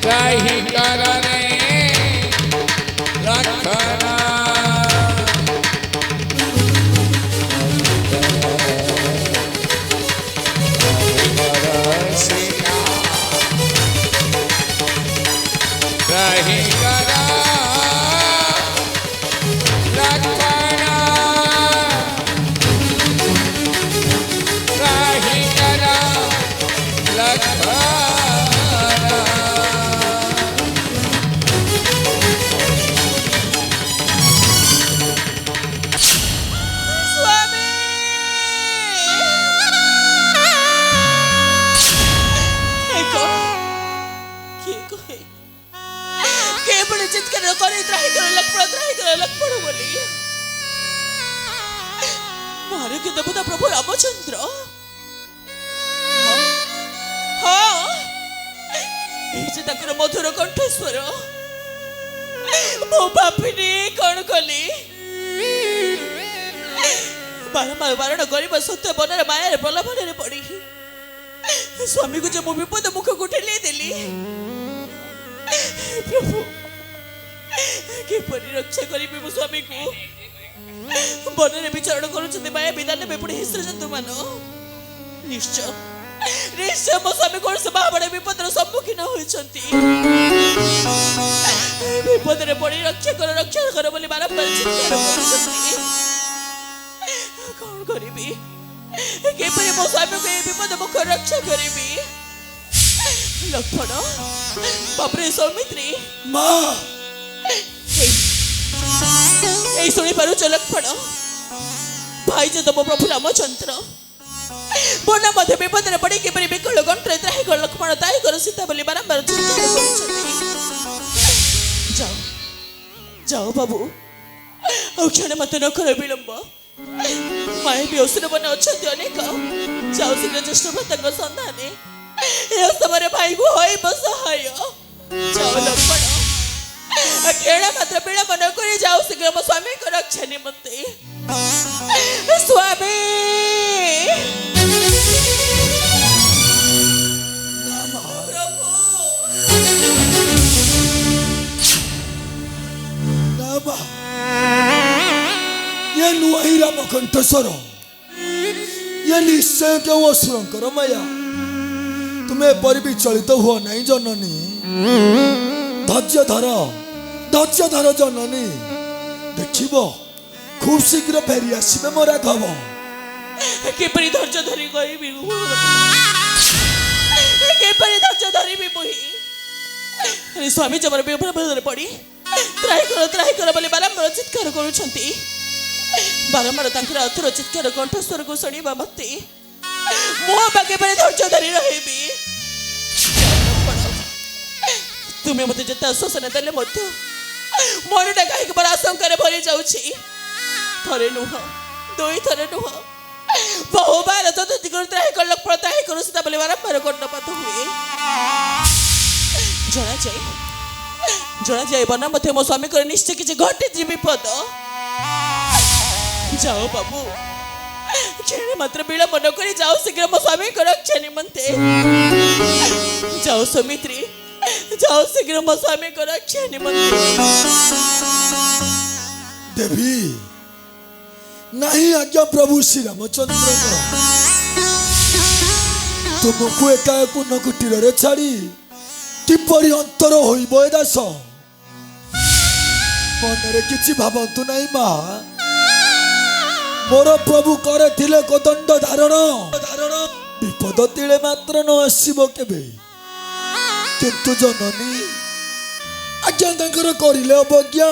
त्राहि करणे लक्षणा त्राहि करा लक्षणा त्राहि करा लक्षणा प्रभु रामचंद्र हाँ मधुर कंठस्वर मो बापिनी कौन कली बारंबार बारण कर सत्य बनर माया प्रलोभन पड़ी स्वामी को जो मो विपद मुख को ठेली देली प्रभु किपरि रक्षा करी मो स्वामी को बनरे विचरण करुछन्ति माया विधान में पड़ी हिस्र जंतु मान निश्चय निश्चय मो स्वामी कौन से महाबड़ विपदर सम्मुखीन होइछन्ति विपदरे पड़ी रक्षा कर बोली बारंबार चित्कार करुछन्ति कौन करिबी किपरि मो स्वामी को विपद मुख रक्षा करिबी लक्ष्मण बापरे सौमित्री मां এই শুনি পারুছ লক্ষ্মণ ভাই যে তম প্রভু রামচন্দ্র বনা মধ্যে বিপদরে পড়ি কিপরি বিকল গন্ত্রে ত্রাহি কর লক্ষ্মণ তাই কর সীতা বলি বারম্বার চিৎকার করুছন্তি যাও যাও বাবু औक्षण मत न कर विलंब माए भी असुर बन अछंती अनेक जाओ शीघ्र ज्येष्ठ भ्राता सन्धाने ए समय भाई को होई बसहाय जाओ लक्ष्मण केड़ा मात्र विलंब न कर जाओ शीघ्र मो स्वामी को रक्षा निमंते स्वामी ये नुआही राम कंठस्वर ये निश्चय क्यों असुरंकर माया तुम्हें पर विचलित हुआ नहीं जननी धैर्य धर जननी देखिब खूब शीघ्र फेरी आसबे मोर राघव केपरि धैर्य धरी कहबी केपरि धैर्य धरिबी मुही स्वामी जबर विपदरे पड़ी त्राही कर बोली बारंबार चित्कार करुछंती बारंबार तांकर अथुर चित्कार कंठस्वर को शुणा मत मो बाके पर धैर्य धरी रही तुम्हें मत जिते आश्वासन देले मनटा कहीं बड़ आशंकार भरी जाऊँगी थे नुह दुई थर नुह बहु बार तदती कर त्राही कर लक्ष्मण त्राही करू सीता बोली बारंबार कर्णपात हुए जना जाए बना मत मो स्वामी को निश्चय किसी घटी विपद जाओ बाबू क्षण मात्र विलंब न कर जाओ शीघ्र मो स्वामी को रक्षा निमंते जाओ सौमित्री जाओ शीघ्र मो स्वामी को रक्षा निमंते देवी नहीं आज्ञा प्रभु श्री रामचंद्र तुमको एकाएक न कुटीर छाड़ी किपरि अंतर होइबो ए दास मनरे किछि भाबंतु नहीं मां मोर प्रभु करे थिले कोदंड धारण विपद तिले मात्र न आसीबो केबे किंतु जननी आज्ञा तांकर करिले अवज्ञा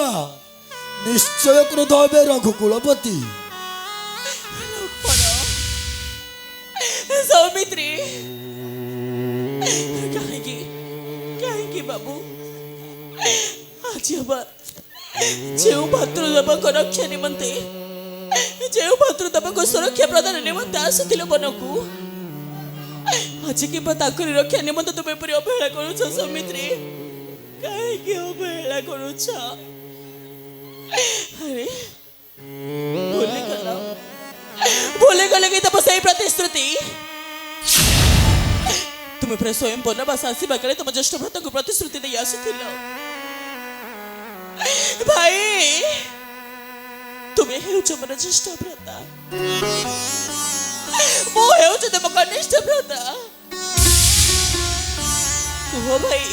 निश्चय क्रोध हेबे रघुकुलपति सौमित्री कहीं बाबू आज जो भातृदेव को रक्षा निमंते जो भातृदेव को सुरक्षा प्रदान निमंते आसुथिल बन को आज कि रक्षा निमंते तुम एपरी अवहेला करुछ सौमित्री कहीं अवहेला करुछ अरे भूली गल कि तब सही प्रतिश्रुति तुम्हें फिर स्वयं बनवास आसवा कले तुम ज्येष्ठ भ्राता को प्रतिश्रुति दे आसुथिल भाई तुम्हें हेउछ मोर ज्येष्ठ भ्राता मो हेउछ तुम कनिष्ठ भ्राता कुह भाई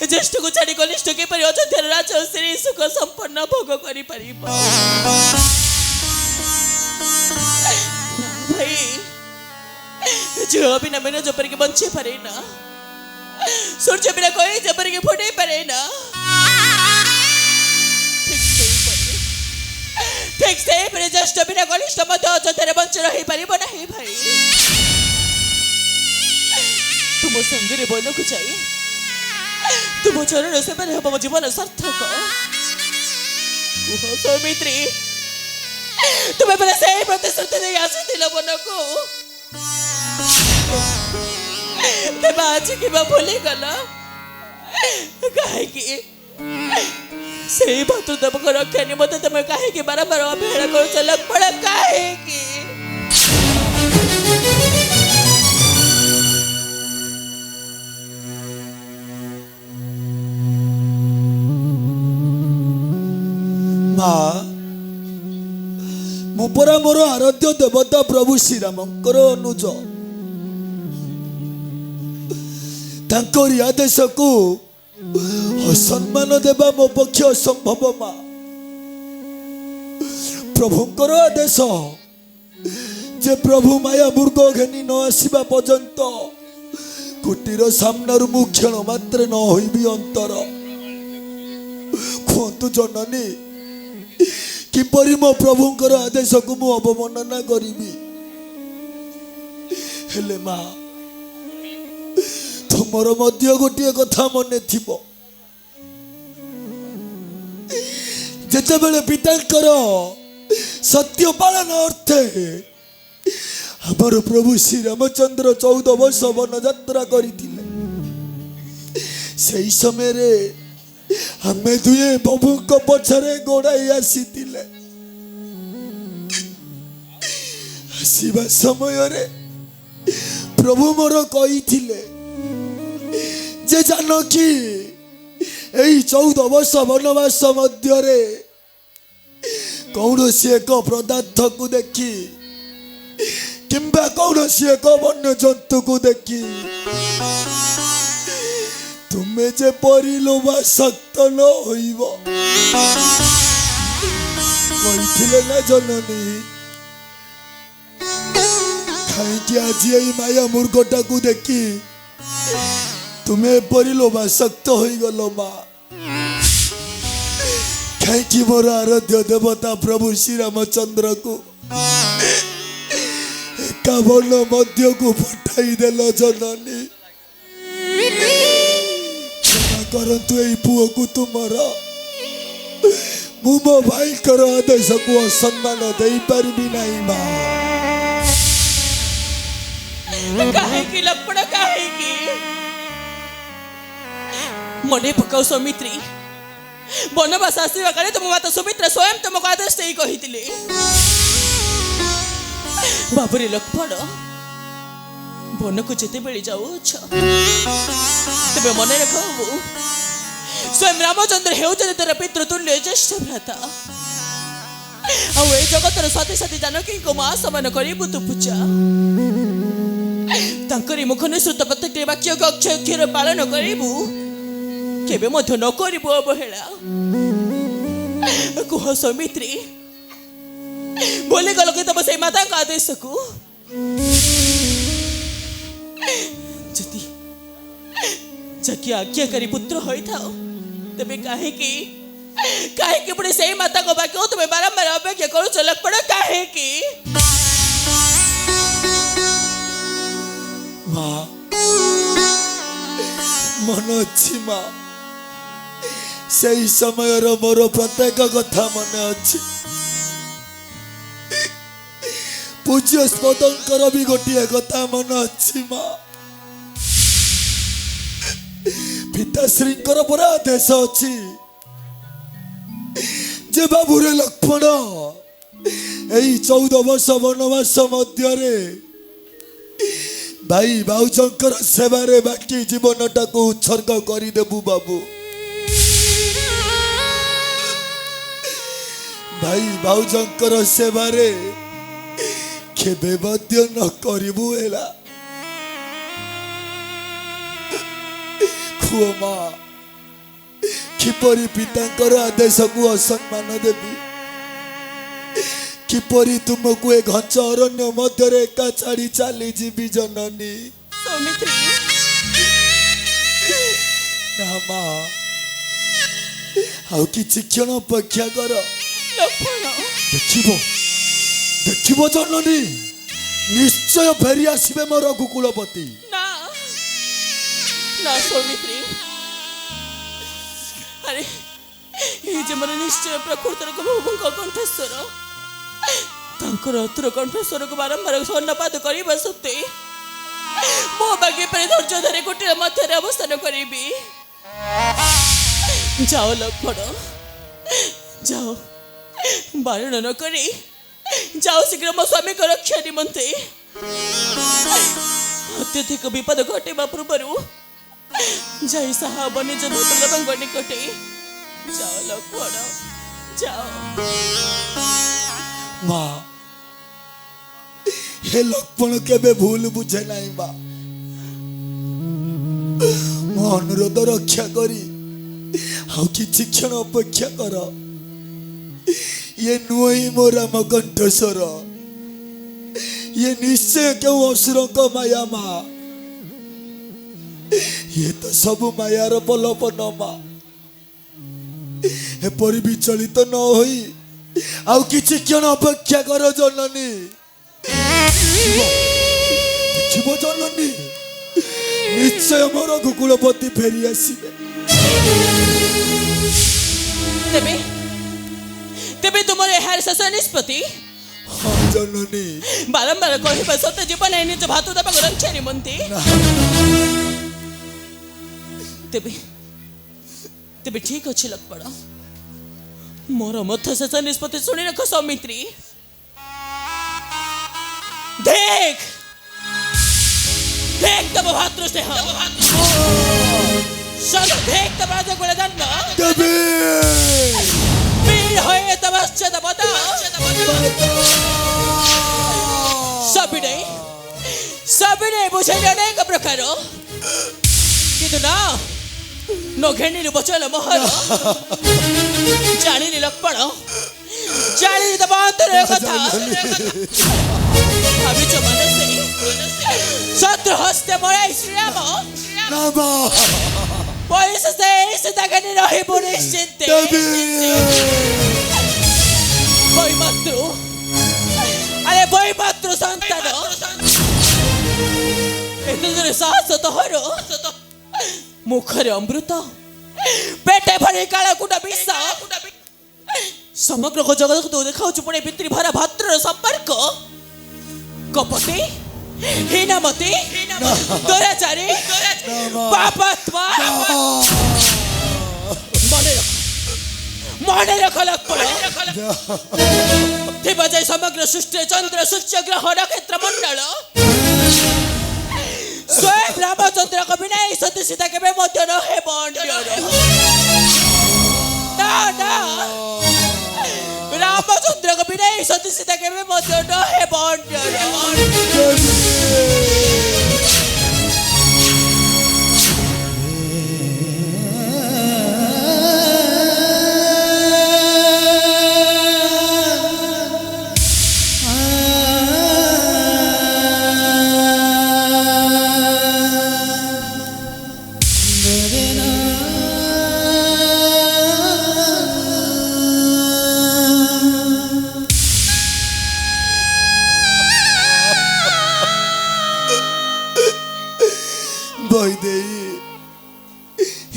ज्येष्ठ को छाड़ी कनिष्ठ के परि अयोध्या राज श्री सुख संपन्न भोग करि परिबो भाई जो बिना मैंने जपर के बंचे परे ना सूर्य बिना कोई जपर के फुटे परे ना ठीक से परे ज्येष्ठ बिना कनिष्ठ मत अयोध्या बंचे रही परिबो नहीं भाई तुम संगे बन को चाहिए तुम चरण से पर हम जीवन सार्थक कुह सौमित्री तुम्हें पहले से प्रतिश्रुति दे आसुथिल मन को तेबा आज कि भूली गल कहीं से भातृदेव को रक्षा निमंते तुम कहीं बारंबार अवहेला कर लक्ष्मण कहीं माँ मुपरा मोर आराध्य देवता प्रभु श्रीरामंकर अनुज तांकर आदेश को असम्मान देवा मो पक्ष असंभव माँ प्रभुंकर आदेश जे प्रभु माया मृग घेनी न आसवा पर्यंत कुटीर सामनार मु क्षण मात्र न होइबी अंतर कहतु जननी किपरि मो प्रभुंकर आदेश को मु अवमानना करिबी हेले माँ तुमर मध्य गोटे कथा मन थिबो जेतेबेले पितांकर सत्य पालन अर्थे हमर प्रभु श्री रामचंद्र 14 वर्ष वन यात्रा करिथिले सेही समय रे हमें दुए प्रभु को पछरे गोड़ाई आसीतिले आसीबा समय रे प्रभु मोर कहिथिले जे जानकी एई 14 वर्ष वनवास मध्य रे कौनसी एक पदार्थ को देखी किंबा कौनसी एक वन्य जंतु को देखी तुम्हें जे परिलोभा शक्त न होइबो कहिथिले ना जननी कहीं आज यही माया मूर्खटा को देखी तुम्हें परिलोभा शक्त हो गल माँ कहीं मोर आराध्य देवता प्रभु श्री रामचंद्र को एकावन मध्य को पठाई देल जननी करंतु ए पुओ को तुमर मु मो भाई कर आदेश को सम्मान दे पारबी नहीं माँ काहे की लपड़ काहे की मने पकाओ सौमित्री बनवास आसवा काले तुम माता सुमित्रा स्वयं तुमको आदेश देई कहिथिले बाबुरे लक्ष्मण वन को जेते बेले जाओ तबे मन रख स्वयं रामचंद्र हेउछन तेरा पितृतुल्य ज्येष्ठ भ्राता आ ए जगतर सती सती जानकी को मां समान करिबु तु पूजा तांकरी मुख निसृत प्रत्येक वाक्य को अक्षय अक्षर पालन करिबु केबे मध्य न करिबु अवहेला कुह सौमित्री बोले गलो कि तब से माता का आदेश को जति जकी आज्ञाकारी पुत्र होई थाओ तबे काहे की पुणे सही माता को बाकी तुम्हें बारंबार अपेक्षा करू चलक पड़ो काहे की माँ मन अच्छी माँ से समय मोर प्रत्येक कथा मन अच्छी पूज्य स्पदंकर भी गोटे कथा मन अच्छी माँ पिताश्रींकर पर आदेश अच्छी जे बाबुरे लक्ष्मण यही 14 वर्ष वनवास मध्य भाई भाउजंकर सेवारे बाकी जीवनटा को उत्सर्ग करदेबु बाबू भाई भाउजंकर सेवारे केबे मध्य न करिबु एला खुमा किपरि पितांकर आदेश को असम्मान देबी किपरि तुमको ए घंच अरण्य मध्य एका छाड़ी चली जीवी जननी सौमित्री ना माँ आउ किछि क्षण अपेक्षा कर लक्ष्मण देखिबो जननी निश्चय फेरी आसबे मोर कुकुलपति ना ना सौमित्री अरे ये जे मन निश्चय प्रकृतर को कंठस्वर तांकर अतुर कंठस्वर को बारंबार स्वर्णपात करबा सत्ते मो बागे पर धैर्य धरे कुटीर मध्य अवस्थान करिबी जाओ लक्ष्मण जाओ बारण न करी जाओ शीघ्र मो स्वामी को रक्षा निमंते अत्यधिक विपद घटेबा पूर्व जय साहा बने जो भूतलबंग निकटे जाओ लक्ष्मण जाओ माँ हे लक्ष्मण केबे भूल बुझे नाई माँ मो अनुरोध रक्षा करी आउ किछि क्षण अपेक्षा कर ये नुई मो राम कंठस्वर ये निश्चय क्यों असुरों का माया माँ ये तो सब मायार बलपन माँ एपरि विचलित न होई आउ किछि क्षण अपेक्षा कर जननी देखिबो जननी निश्चय मोर कुकुलपति फेरी आसीबे तेबे तेबे तुमर एहार शेष निष्पत्ति हाँ जननी बारंबार कहबा सत्य जीवन है निज भातु दबा रक्षा निमंते तेबे तेबे ठीक अच्छे लक्ष्मण मोर मत शेष निष्पत्ति शुणी रख सौमित्री देख देख तब भातृ स्नेह सब देख तब राजकुल जन्म देवी वीर होए तब अच्छद बता सबने बुझे अनेक प्रकार किंतु ना नो घेणी बचल महल जानी लक्ष्मण जानी तब अंतर कथा भाविच मनसे शत्रु हस्ते मराई श्रीराम पैसा से सीता घनी रही निश्चिंते वही मातृ अरे वही मातृ संतान एतरे साहस तोहर मुखरे अमृत पेटे भरी काला कुटा विष समग्र को जगत को देखाउछ पुणे भित्री भरा भात्र संपर्क कपटी हीनमती दुराचारी पापात्मा मने रख लक्ष्मण थिबा जाय समग्र सृष्टि चंद्र सूर्य ग्रह नक्षत्र मंडल स्वयं रामचंद्र को बिना सती सीता के मध्य न हे ना ना रामचंद्र को बिना सती सीता के मध्य न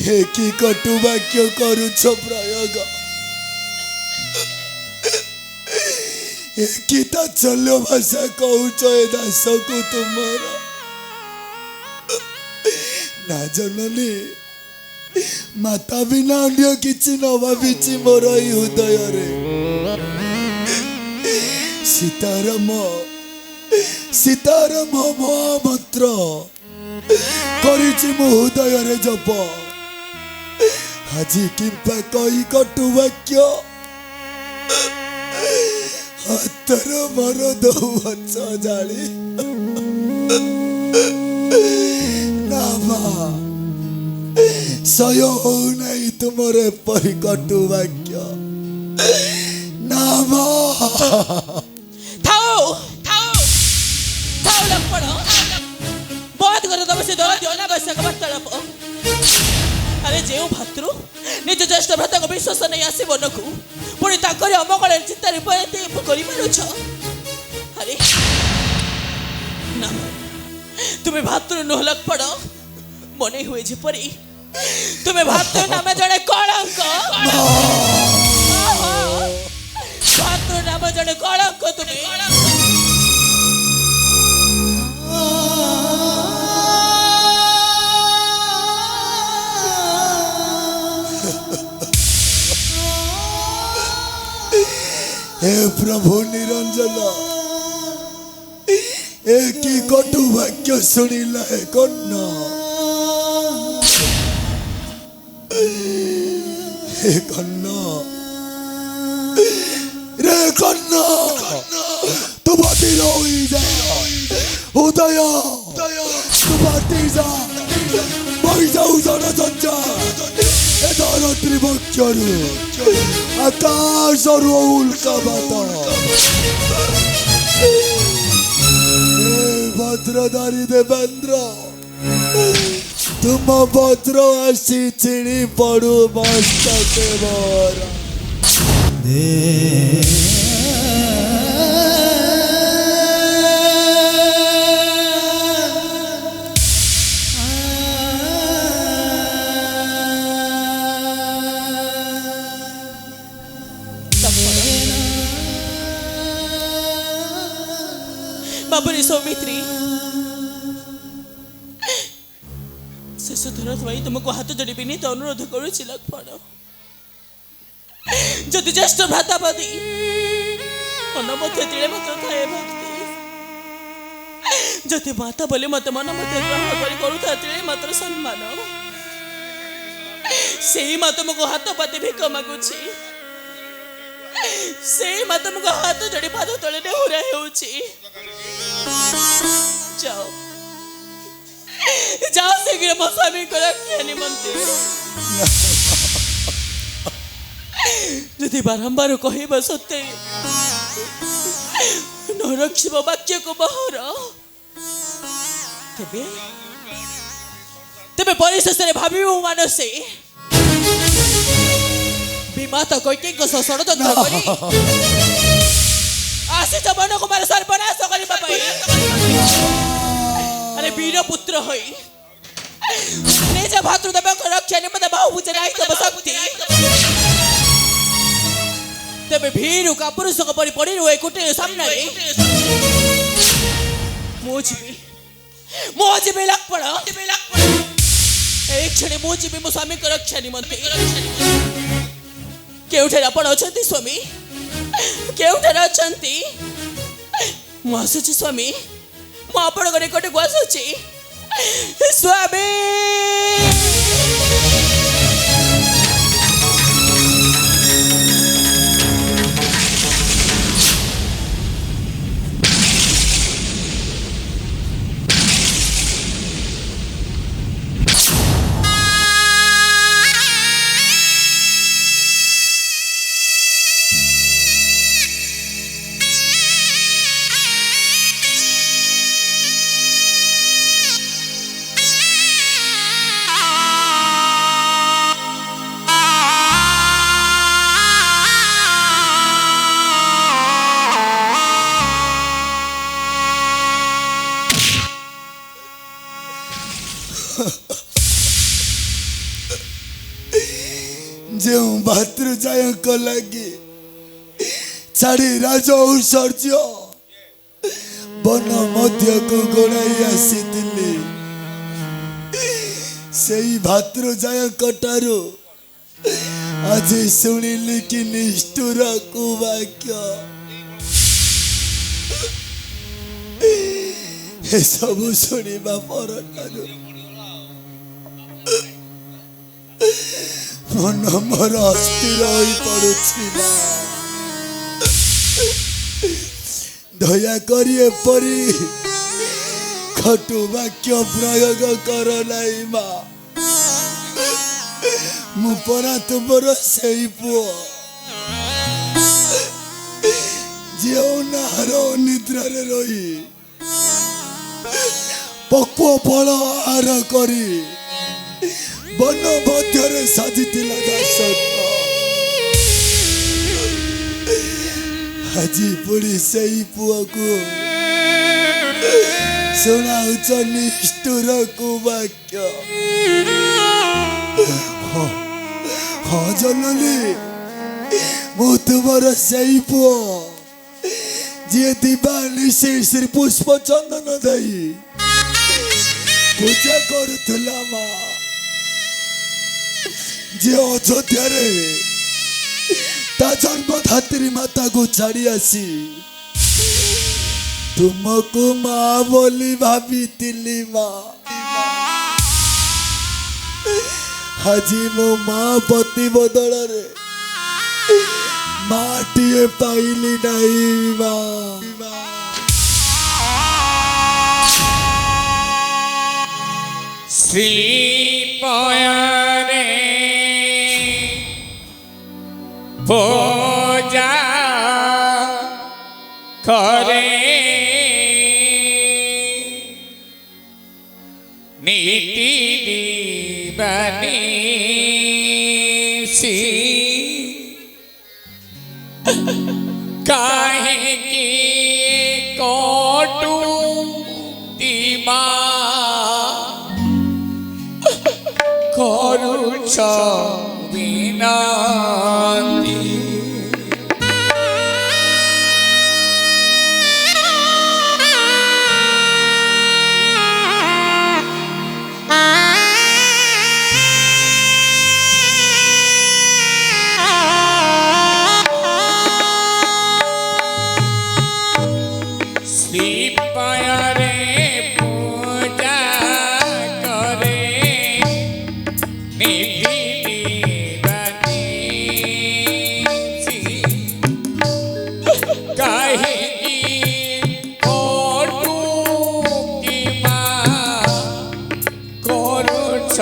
हे की कटु वाक्य करुछ प्रयोग की तात्सल्य भाषा कहूच ए दास को तुमर ना जननी माता बिना अन्य किछि न भाविछि मोर हृदय रे सीताराम ସୀତାର ମହାମନ୍ତ୍ର କରିଛି ମୁଁ ହୃଦୟରେ ଜପ ଆଜି କିମ୍ବା କହି କଟୁ ବାକ୍ୟ ହାତର ମୋର ଦଉଛ ଜାଳି ନା ମା ସୟ ହଉନାହିଁ ତୁମର ଏପରି କଟୁ ବାକ୍ୟ ନା ମା ଥାଉ ଥାଉ ଥାଉ ଲକ୍ଷ୍ମଣ ବନ୍ଦ କରିଦେବ ସେ ଅନାବଶ୍ୟକ ବାର୍ତ୍ତାଳାପ ଆରେ ଯେଉଁ ଭାତୃ ନିଜ ଜ୍ୟେଷ୍ଠ ଭ୍ରାତାଙ୍କ ବିଶ୍ୱାସ ନେଇ ଆସି ମନକୁ ପୁଣି ତାଙ୍କରି ଅମଙ୍ଗଳରେ ଚିନ୍ତାରେ କରିପାରୁଛ ଆରେ ନା ତୁମେ ଭାତୃ ନୁହ ଲକ୍ଷ୍ମଣ ମନେ ହୁଏ ଯେପରି ତୁମେ ଭାତୃ ନାମ ଜଣେ କଳଙ୍କ ଭାତୃ ନାମ ଜଣେ କଳଙ୍କ ତୁମେ हे प्रभु निरंजन एक ही कटु वाक्य सुनिला है कन्ना हे कन्ना रे कन्ना तू बाती रोई जा उदय तू बाती जा बही जाऊ जन संचार ए धरत्री बक्षरु आकाशरु उल्कापात भद्रधारी देवेंद्र तुम भद्र आसी चिड़ी पड़ू मस्तक मोरा बाबुरी सौमित्री शेष थर तुमको हाथ जोड़ी विनीत अनुरोध करुछि लक्ष्मण जदि ज्येष्ठ भ्रातापति मन मध्य तिले मात्र थाए भक्ति जदि माता बोली मत मन मध्य ग्रहण करी करुता तिले मात्र सम्मान सेही माता तुमको हाथ पाती भिक मागुछि सेही माता तुमको हाथ जोड़ी पाद तले नेहुरा हेउछि जाओ जाओ शीघ्र मो स्वामी को रक्षा निमंत्रे यदि बारंबार कहबा सत्य न रक्षिब वाक्य को बहर तेबे परिशेष भाविबो मानसे विमाता कैके को षड़यंत्र करी आशीष मन कुमार सर्वनाश करबा पई अरे वीर पुत्र होई निज भातृदेव रक्षा निमित्त बाहु बुझे नाही तब शक्ति तेबे भीरु का पुरुष को परि पड़ी रोए कुटे सामने मोजीबी लक्ष्मण एक क्षण मोजीबी मो स्वामी को रक्षा निमित्त केउठे आपण अछंती स्वामी केउठे अछंती मु आसुची स्वामी मु आपण गरे कोटे को आसुची स्वामी जो भातृजायक लगे छाड़ी राज औश्चर्य वन मध्य को गोड़ाई आसी से भातृजायक ठारू आज शुणिली कि निष्ठुर कुवाक्य ଏସବୁ ଶୁଣିବା ପରଠାରୁ ମନ ମୋର ଅସ୍ଥିର ହୋଇପଡୁଛି ନା। ଦୟାକରି ଏପରି କଟୁ ବାକ୍ୟ ପ୍ରୟୋଗ କର ନାହିଁ ମା। ମୁଁ ପରା ତୁମର ସେଇ ପୁଅ ଯେଉଁ ନାହାର ନିଦ୍ରାରେ ରହି ପକ୍ୱ ଫଳ ଆହାର କରି ବନ ମଧ୍ୟରେ ସାଜିଥିଲା ଦାସତ୍ୱ। ଆଜି ପୁଣି ସେଇ ପୁଅକୁ ଶୁଣାଉଛ ନିଷ୍ଠୁର କୁବାକ୍ୟ। ହଁ ଜନନୀ, ମୁଁ ତୁମର ସେଇ ପୁଅ ଯିଏ ଦିବାନିଶି ଶ୍ରୀ ପୁଷ୍ପ ଚନ୍ଦନ ଦେଇ ପୂଜା କରୁଥିଲା ମା। ଯିଏ ଅଯୋଧ୍ୟାରେ ତା ଜନ୍ମଧାତ୍ରୀ ମାତାକୁ ଛାଡ଼ି ଆସି ତୁମକୁ ମା ବୋଲି ଭାବିଥିଲି ମା। ଆଜି ମୋ ମା ପତି ବଦଳରେ ମାଟିଏ ପାଇଲି ନାହିଁ ମା। ଶ୍ରୀପୟରେ ପୂଜା କରେ ନୀତି ଦିବାନିଶି କାହିଁକି କଟୁତିମା କରୁଛ ବିନତି। ଶ୍ରୀପୟରେ ପୂଜା କରେ ନିଧି ଦିବାନିଶି କାହିଁକି କଟୁତିମା କରୁଛ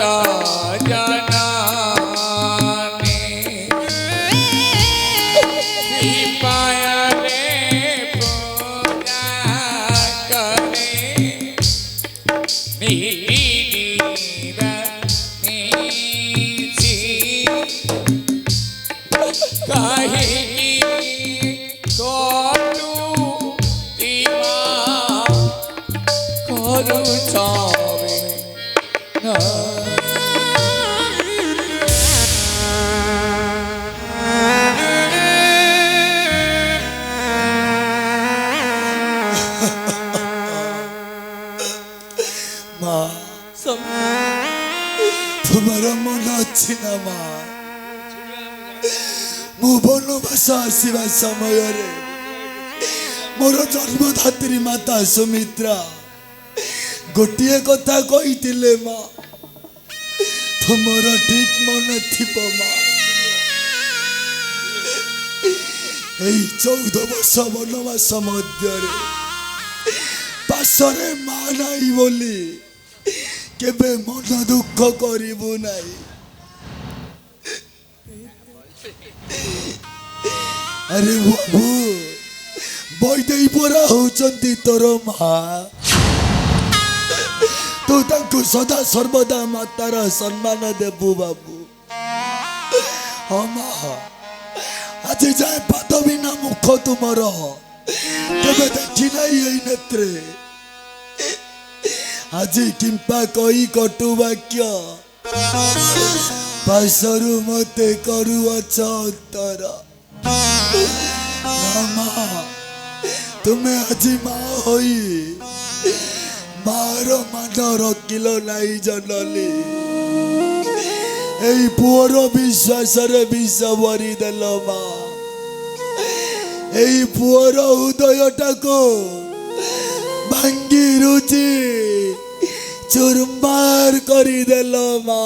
जननी पायले पूजा करे नीरा नीची काहे कटु दिमा करू चावे ना মা তোমার মনে ଅଛି ନା ମା ମୁଁ ବନବାସ ଆସିବା ସମୟରେ ମୋର ଜନ୍ମଦାତ୍ରୀ ମାତା ସୁମିତ୍ରା ଗୋଟିଏ କଥା କହିଥିଲେ ମା ତୁମର ଠିକ ମନେ ଥିବ ମା এই 14 ବର୍ଷ ବନବାସ ମଧ୍ୟରେ ପାଶରେ ମା ନାହିଁ ବୋଲି କେବେ ମନ ଦୁଃଖ କରିବୁ ନାହିଁ ଆରେ ବାବୁ ବୈଦେଇ ପରା ହଉଛନ୍ତି ତୋର ମା ତୁ ତାଙ୍କୁ ସଦା ସର୍ବଦା ମାତାର ସମ୍ମାନ ଦେବୁ ବାବୁ ହଁ ମା ଆଜି ଯାଏ ପାଦ ବିନା ମୁଖ ତୁମର କେବେ ଦେଖି ନାହିଁ ଏଇ ନେତ୍ରେ ଆଜି କିମ୍ପା କହି କଟୁ ବାକ୍ୟ ପାଶରୁ ମତେ କରୁଅଛ ଅନ୍ତର ମା ତୁମେ ଆଜି ମା ହୋଇ ମାର ମାନ ରଖିଲ ନାହିଁ ଜନନୀ এই পুଅର ବିଶ୍ୱାସରେ ବିଷ ଭରିଦେଲ ମା এই ପୁଅର ହୃଦୟଟାକୁ ଭାଙ୍ଗି ରୁଚି ଚୁରମାର କରିଦେଲ ମା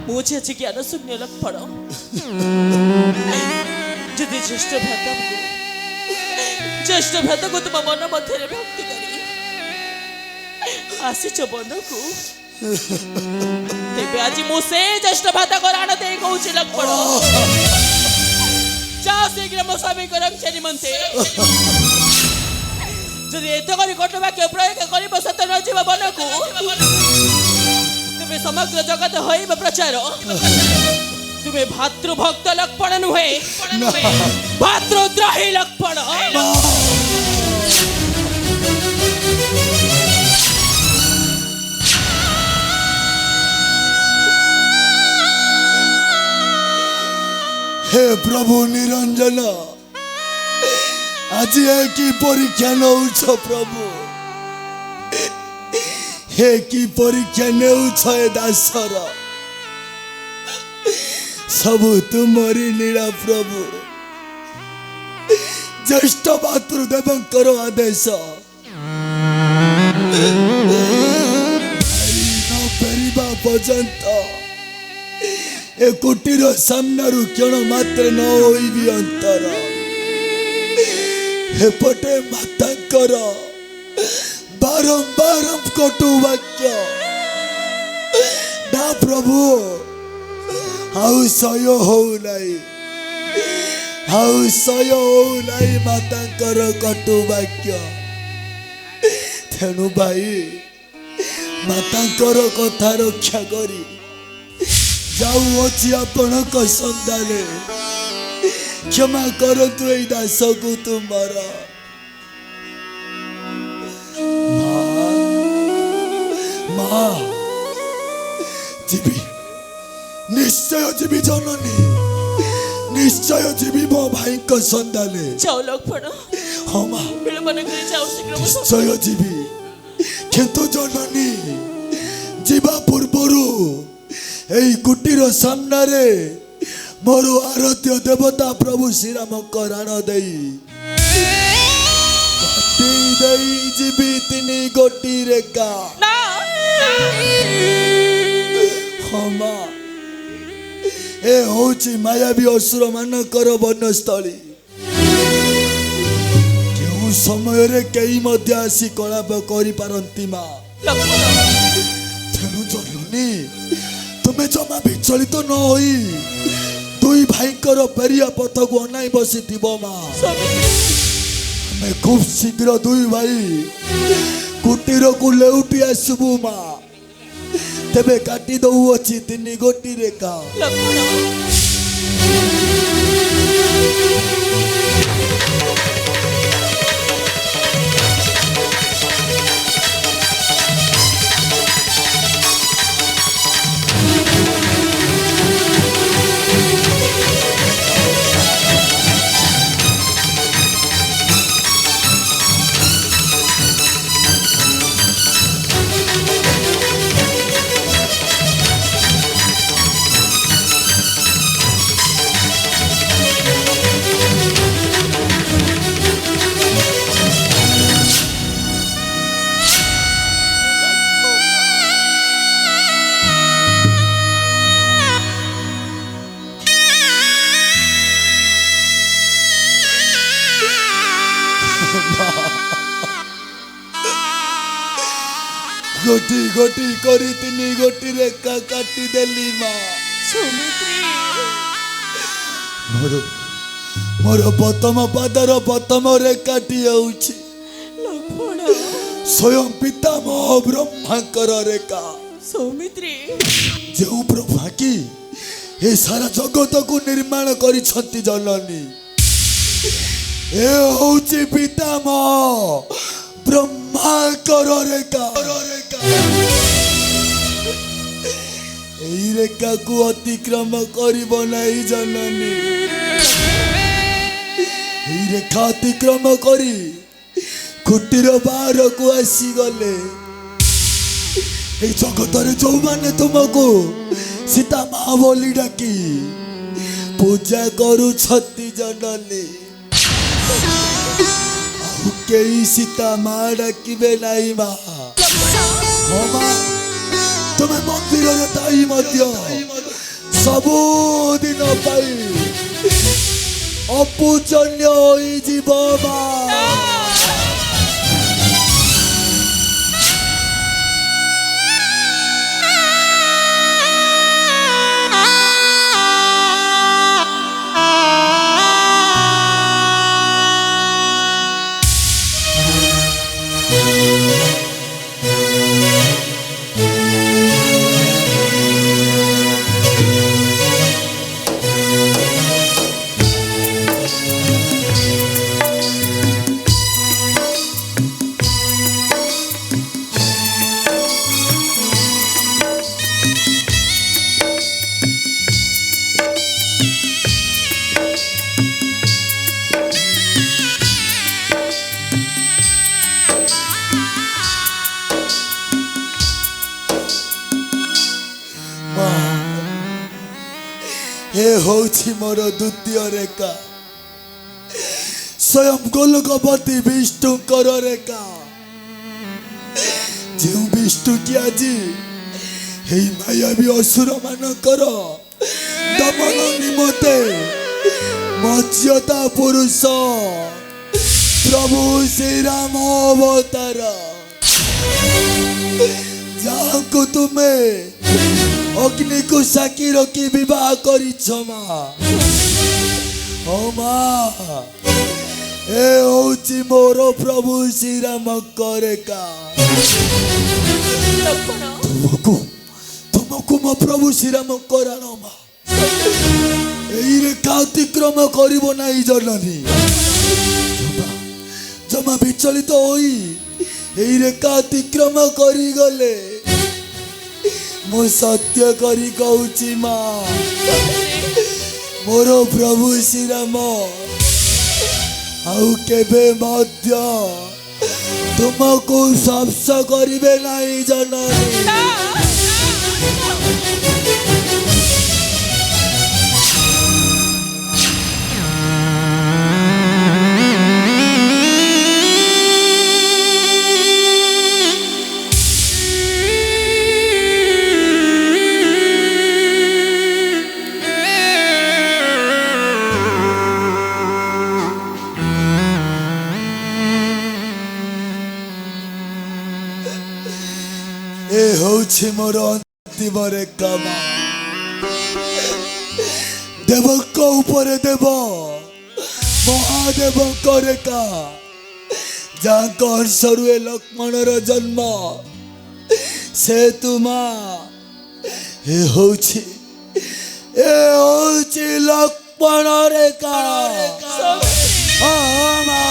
मुझे आज ज्ञान शून्य लक्षण यदि ज्येष्ठ भ्राता को तुम मन मध्य भक्ति करी आसीच बन को तेबे आज मु से ज्येष्ठ भ्राता को राण दे कहूची लक्षण जाओ शीघ्र मो स्वामी को रक्षा निमंते यदि एत करी कटु वाक्य प्रयोग कर सत न जीव बन को तुम्हें समग्र जगत होइब प्रचार तुम्हें भातृभक्त लक्षण नुहे भातृद्रोही लक्षण हे प्रभु निरंजन आज की परीक्षा नौछ प्रभु हे की परीक्षा नेउछ ए दासर सबु तुमरी लीला प्रभु ज्येष्ठ भातृदेवंकर आदेश फेरिबा पर्यंत ए कुटीर सामनारू क्षण मात्र न होइबी अंतर हेपटे मातांकर बारंबार कटु वाक्य ना प्रभु आउ सय हो नाही मातांकर कटु वाक्य तेणु भाई मातांकर कथा रक्षा करी जाऊँगी आपणक सन्धाने क्षमा करतु ए दास को तुमर माँ जीवी निश्चय जीवी जननी निश्चय जीवी मो भाई को सन्धाने जाओ लक्षण हाँ माँ निश्चय जीवी किंतु जननी जीवा पूर्वरु এই কুটির সামনারে মোর আরাধ্য দেবতা প্রভু শ্রীরাম রাণ দেই জীবি তিনি গোটি রেখা ক্ষমা এ হচ্ছে মায়াবী অসুর মানকর বনস্থলী কেউ ସମୟରେ କେହି ମଧ୍ୟ ଆସି କଳାପ କରିପାରନ୍ତି ମା। ଲକ୍ଷ୍ମଣ ତେଣୁ ଜନନୀ ତୁମେ ଜମା ବିଚଳିତ ନ ହୋଇ ଦୁଇ ଭାଇଙ୍କର ପେରିଆ ପଥକୁ ଅନାଇ ବସିଥିବ ମା। ସ୍ୱାମୀ ଆମେ ଖୁବ୍ ଶୀଘ୍ର ଦୁଇ ଭାଇ କୁଟୀରକୁ ଲେଉଟି ଆସିବୁ ମା। ତେବେ କାଟି ଦଉଅଛି 3 ଗୋଟି ରେଖା। ଲକ୍ଷ୍ମଣ ଗୋଟି ଗୋଟି କରି 3 ଗୋଟି ରେଖା କାଟି ଦେଲି ମା। ସୌମିତ୍ରୀ ମୋର ପ୍ରଥମ ପାଦର ପ୍ରଥମ ରେଖାଟି ହେଉଛି ଲକ୍ଷ୍ମଣ ସ୍ୱୟଂ ପିତାମହ ବ୍ରହ୍ମାଙ୍କର ରେଖା। ସୌମିତ୍ରୀ ଯେଉଁ ବ୍ରହ୍ମା କି ଏ ସାରା ଜଗତକୁ ନିର୍ମାଣ କରିଛନ୍ତି ଜନନୀ, ଏ ହେଉଛି ପିତାମହ ବ୍ରହ୍ମାଙ୍କର ରେଖା। এই রেখাକୁ অতিক্রম করিব নাই জননী। এই রেখা অতিক্রম করি কুটির বাহারକୁ আসিগলে এই জগତରେ ଯେଉଁମାନେ ତୁମକୁ ସୀତା ମା ବୋଲି ଡାକି ପୂଜା କରୁଛନ୍ତି ଜନନୀ, ଆଉ କେହି ସୀତା ମା ଡାକିବେ ନାହିଁ ମା। ହଁ ମା, ତୁମେ ମନ୍ଦିରରେ ଥାଇ ମଧ୍ୟ ସବୁଦିନ ପାଇଁ ଅପୂଜନୀୟ ହୋଇଯିବ ମା। ଏ ହେଉଛି ମୋର ଦ୍ୱିତୀୟ ରେଖା, ସ୍ୱୟଂ ଗୋଲକପତି ବିଷ୍ଣୁଙ୍କର ରେଖା। ଯେଉଁ ବିଷ୍ଣୁଟି ଆଜି ଏହି ମାୟାବୀ ଅସୁର ମାନଙ୍କର ଦମନ ନିମନ୍ତେ ମର୍ଯ୍ୟାଦା ପୁରୁଷ ପ୍ରଭୁ ଶ୍ରୀରାମ ଅବତାର, ଯାହାଙ୍କୁ ତୁମେ ଅଗ୍ନିକୁ ସାକ୍ଷୀ ରଖି ବିବାହ କରିଛ ମା। ହଁ ମା, ଏ ହେଉଛି ମୋର ପ୍ରଭୁ ଶ୍ରୀରାମଙ୍କ ରେଖା। ତୁମକୁ ମୋ ପ୍ରଭୁ ଶ୍ରୀରାମଙ୍କ ରାଣ ମା। এই রেখা অতিক্রম করিব নাই জননী। জমা বিচলিত হই এই রেখা অতিক্রম করি গলে মু সত্য করি কହୁছি মা, মোর প্রভু শ্রীরাম আউ কেবে মধ্য তুমকু স্পর্শ করিবে নাই জননী। ଏ ହଉଛି ମୋର ଅନ୍ତିମ ରେଖା ମା। ଦେବଙ୍କ ଉପରେ ଦେବ ମହାଦେବଙ୍କ ରେଖା ଯାହାଙ୍କ ହର୍ଷରୁ ଏ ଲକ୍ଷ୍ମଣର ଜନ୍ମ ସେ ତୁମା ଏ ହଉଛି ଲକ୍ଷ୍ମଣ ରେଖା। ହଁ ମା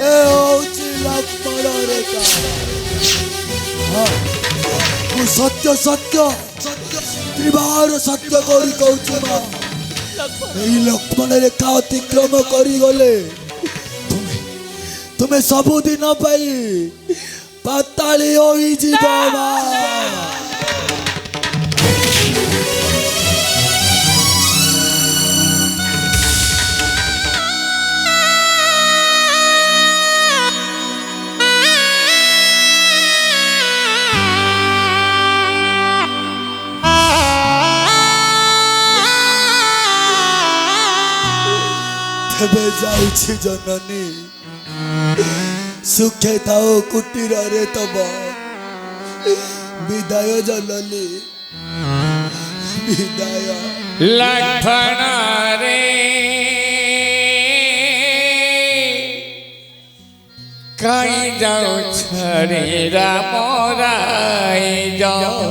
ଏ ହଉଛି ଲକ୍ଷ୍ମଣ ରେଖା। ମୁଁ ସତ୍ୟ ସତ୍ୟ ତ୍ରିବାର ସତ୍ୟ କରି କହୁଛି ମା এই লক্ষ্মণ রেখা অতিক্রম করিগলে তুমি ସବୁଦିନ ପାଇଁ ପାତାଳି ହୋଇଯିବ ମା। ଏବେ ଯାଉଛି ଜନନୀ ସୁଖେ ଥାଉ କୁଟୀରରେ ତବ ବିଦାୟ ଜନନୀ ବିଦାୟ। लखन रे कहीं जाओ छड़े राम राय जाओ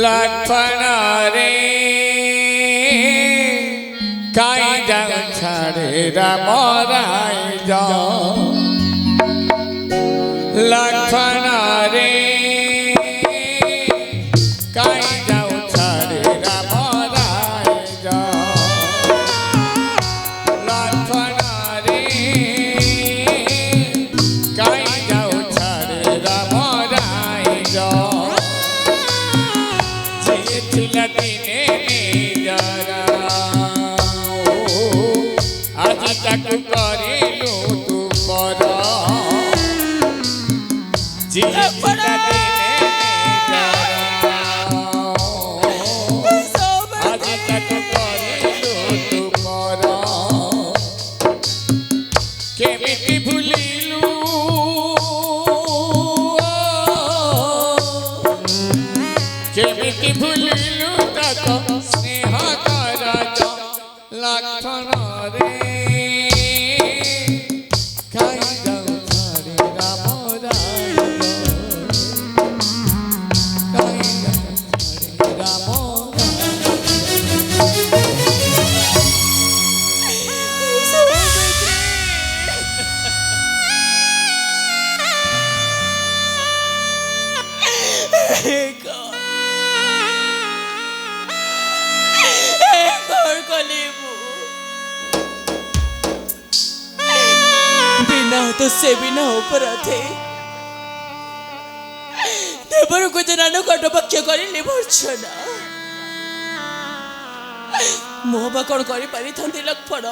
लखन रे कहीं जाओ छड़े राम राय जाओ लखन रे कहीं जाओ छड़े राम राय जाओ लखन रे कहीं जाओ छड़े राम राय जाओ जिथिला दिने जरा आज तक करिलु तू पर जिथिला दिने आज तक करिलु तू पर केमिति भूलिलु केमिति भूलिलु तक स्नेह करज लखन रे कहीं जाऊ छड़े राम राय कहीं जाऊ छड़े राम बिना तो से बिना ऊपर थे देवर को जनानो कट पक्ष करिले भर्छना मोहबा कौन करी पारि थंती लक्ष्मण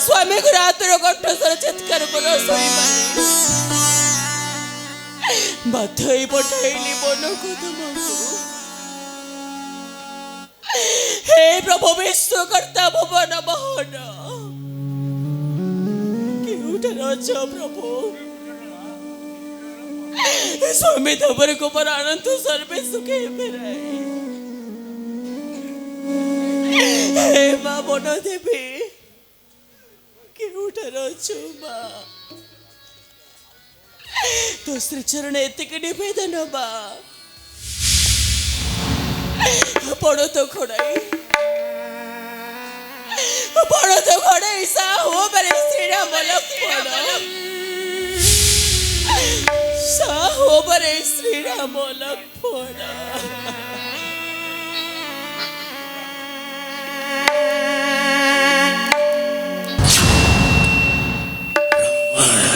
स्वामी को रातर कट सर चित्कार कर सही पारि बाधई पठाइली बन को तुमको हे प्रभु विश्वकर्ता भुवन मोहन प्रभु स्वामी धबर को पर अनंत सर्वे सुखे फेराए हे मां बन देवी केउठर अछु मां तो श्री चरण एतिक निवेदन बा पड़ो तो खड़ाई पड़ो तो खड़ाई सा हो बरे श्री राम लक्ष्मण सा हो बरे श्री राम लक्ष्मण